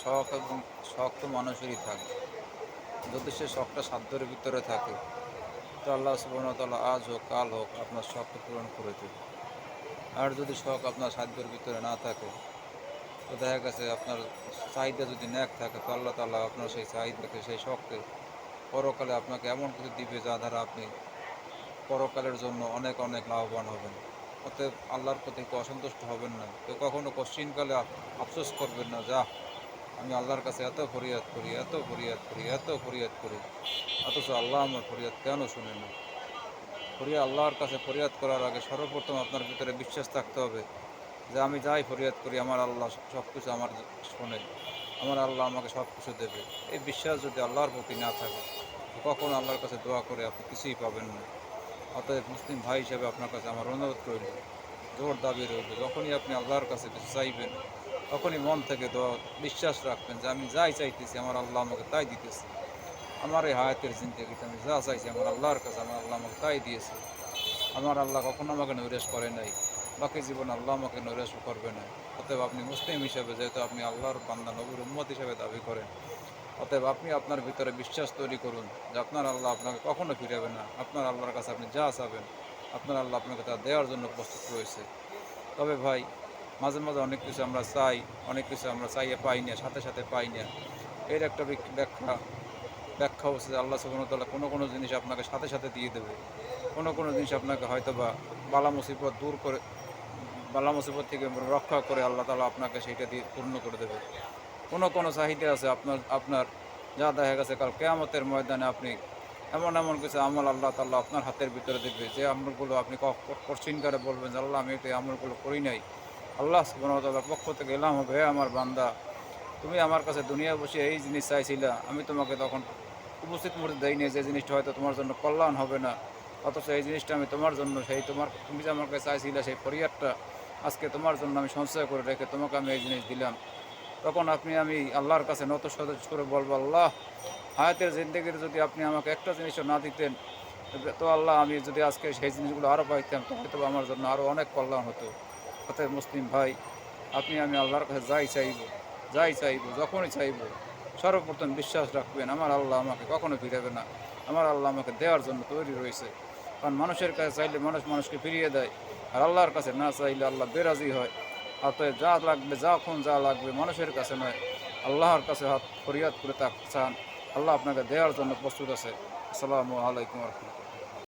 শখ এবং শখ তো মানুষেরই থাকে। যদি সে শখটা সাধ্যের ভিতরে থাকে, তো আল্লাহ সুবহানাহু ওয়া তাআলা আজ হোক কাল হোক আপনার শখকে পূরণ করে দেবে। আর যদি শখ আপনার সাধ্যের ভিতরে না থাকে, তো দেখা গেছে আপনার চাহিদা যদি ন্যাক থাকে, তো আল্লাহ তাআলা আপনার সেই চাহিদাকে, সেই শখকে পরকালে আপনাকে এমন কিছু দিবে যা দ্বারা আপনি পরকালের জন্য অনেক, অনেক লাভবান হবেন। অতএব আল্লাহর প্রতি কেউ অসন্তুষ্ট হবেন না। কেউ কখনো কশ্চিনকালে আফসোস করবেন না, যাহ! আমি আল্লাহর কাছে এত ফরিয়াদ করি, এত ফরিয়াদ করি, এত ফরিয়াদ করি। অথচ আল্লাহ আমার ফরিয়াদ কেন শোনে না? আল্লাহর কাছে ফরিয়াদ করার আগে সর্বপ্রথম আপনার ভিতরে বিশ্বাস থাকতে হবে যে আমি যাই ফরিয়াদ করি আমার আল্লাহ সবকিছু আমার শোনে। আমার আল্লাহ আমাকে সবকিছু দেবে। এই বিশ্বাস যদি আল্লাহর প্রতি না থাকে, তো কখনো আল্লাহর কাছে দোয়া করে আপনি কিছুই পাবেন না। অতএব মুসলিম ভাই হিসেবে আপনার কাছে আমার অনুরোধ রইল, জোর দাবি রইল, যখনই আপনি আল্লাহর কাছে কিছু চাইবেন, তখনই মন থেকে দোয়া বিশ্বাস রাখবেন যে আমি যাই চাইতেছি আমার আল্লাহ আমাকে তাই দিতেছে। আমার এই হায়াতের জিন্দেগিতে আমি যা চাইছি আমার আল্লাহর কাছে আমার আল্লাহ আমাকে তাই দিয়েছে। আমার আল্লাহ কখনো আমাকে নৈরাশ করে নাই। বাকি জীবন আল্লাহ আমাকে নৈরাশ করবে না। অতএব আপনি মুসলিম হিসেবে, যেহেতু আপনি আল্লাহর বান্দা নবীর উম্মত হিসেবে দাবি করেন, অতএব আপনি আপনার ভিতরে বিশ্বাস তৈরি করুন যে আপনার আল্লাহ আপনাকে কখনো ফিরাবে না। আপনার আল্লাহর কাছে আপনি যা চাবেন, আপনার আল্লাহ আপনাকে তা দেওয়ার জন্য প্রস্তুত রয়েছে। তবে ভাই, মাঝে, মাঝে অনেক কিছু আমরা চাই, অনেক কিছু আমরা চাইয়ে পাই না, সাথে, সাথে পাই না। এর একটা ব্যাখ্যা ব্যাখ্যা হচ্ছে যে আল্লাহ সুবহানাহু ওয়া তাআলা কোনো জিনিস আপনাকে সাথে, সাথে দিয়ে দেবে। কোনো জিনিস আপনাকে হয়তোবা বালা মুসিবত দূর করে, বালা মুসিবত থেকে রক্ষা করে আল্লাহ তাআলা আপনাকে সেইটা দিয়ে পূর্ণ করে দেবে। কোনো চাহিদা আছে আপনার আপনার যা দেখা গেছে কাল কিয়ামতের ময়দানে আপনি এমন কিছু আমল আল্লাহ তাআলা আপনার হাতের ভিতরে দেবে, যে আমলগুলো আপনি কঠিনকারে বলবেন যে আল্লাহ আমি তো এই আমলগুলো করি নাই। আল্লাহ সুবহানাহু ওয়া তাআলার পক্ষ থেকে এলাম হবে, হে আমার বান্দা, তুমি আমার কাছে দুনিয়ায় বসে এই জিনিস চাইছিলা, আমি তোমাকে তখন উপস্থিত মুহূর্তে দেই নাই, যে জিনিসটা হয়তো তোমার জন্য কল্যাণ হবে না। অথচ এই জিনিসটা আমি তোমার জন্য, তুমি যে আমার কাছে চাইছিলা সেই ফরিয়াদটা আজকে তোমার জন্য আমি সঞ্চয় করে রেখে তোমাকে আমি এই জিনিস দিলাম। তখন আমি আল্লাহর কাছে নত সুরে বলবো, আল্লাহ, হায়াতের জিন্দেগিতে যদি আপনি আমাকে একটা জিনিসও না দিতেন, তো আল্লাহ আমি যদি আজকে সেই জিনিসগুলো আরও পাইতাম, তো হয়তো আমার জন্য আরও অনেক কল্যাণ হতো। অতএব মুসলিম ভাই, আমি আল্লাহর কাছে যাই চাইব, যখনই চাইব, সর্বপ্রথম বিশ্বাস রাখবেন আমার আল্লাহ আমাকে কখনো ফিরাবে না। আমার আল্লাহ আমাকে দেওয়ার জন্য তৈরি রয়েছে। কারণ মানুষের কাছে চাইলে মানুষ মানুষকে ফিরিয়ে দেয়, আর আল্লাহর কাছে না চাইলে আল্লাহ বেরাজি হয়। অতএব যা লাগবে, যখন যা লাগবে মানুষের কাছে নয়, আল্লাহর কাছে হাত ফরিয়াদ করে চান, আল্লাহ আপনাকে দেওয়ার জন্য প্রস্তুত আছে। আসসালামু আলাইকুম ওয়া রাহমাতুল্লাহ।